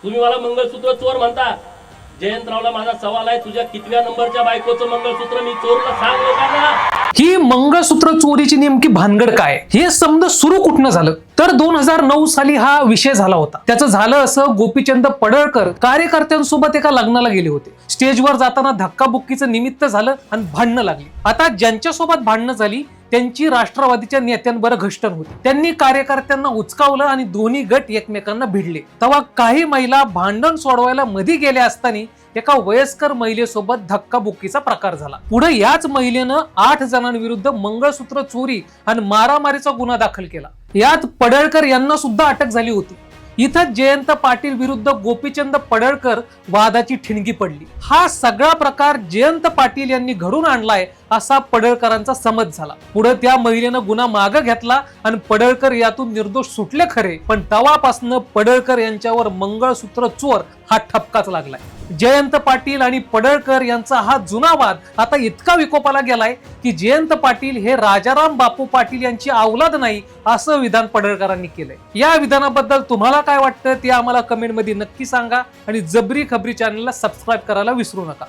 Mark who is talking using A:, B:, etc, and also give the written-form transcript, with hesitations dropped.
A: तुम्ही मला मंगळसूत्र चोर म्हणता. जयंतरावला माझा सवाल आहे, तुझ्या कितव्या नंबरच्या बायकोचं मंगळसूत्र मी चोरलं सांग लोकांना.
B: ही मंगळसूत्र चोरीची नेमकी भानगड काय, हे समजा सुरू कुठनं झालं तर 2009 साली हा विषय झाला होता. त्याचं झालं असं, गोपीचंद पडळकर कार्यकर्त्यांसोबत एका लग्नाला गेले होते. स्टेजवर जाताना धक्काबुक्कीचं निमित्त झालं आणि भांडणं लागली. आता ज्यांच्यासोबत भांडणं झाली त्यांची राष्ट्रवादीच्या नेत्यांबरोबर घष्टन होती. त्यांनी कार्यकर्त्यांना उचकावलं आणि दोन्ही गट एकमेकांना भिडले. तेव्हा काही महिला भांडण सोडवायला मध्ये गेल्या असताना एका वयस्कर महिलेसोबत धक्काबुक्कीचा प्रकार झाला. पुढे याच महिलेनं 8 जणांविरुद्ध मंगळसूत्र चोरी आणि मारामारीचा गुन्हा दाखल केला. यात पडळकर यांना सुद्धा अटक झाली होती. इथं जयंत पाटील विरुद्ध गोपीचंद पडळकर वादाची ठिणगी पडली. हा सगळा प्रकार जयंत पाटील यांनी घडून आणलाय असा पडळकरांचा समज झाला. पुढे त्या महिलेनं गुन्हा मागे घेतला आणि पडळकर यातून निर्दोष सुटले खरे, पण तेव्हापासून पडळकर यांच्यावर मंगळसूत्र चोर हा ठपकाच लागलाय. जयंत पाटील आणि पडळकर यांचा हा जुना वाद आता इतका विकोपाला गेलाय की जयंत पाटील हे राजाराम बापू पाटील यांची औलाद नाही असं विधान पडळकरांनी केलंय. या विधानाबद्दल तुम्हाला काय वाटतं ते आम्हाला कमेंटमध्ये नक्की सांगा आणि जबरी खबरी चॅनलला सबस्क्राईब करायला विसरू नका.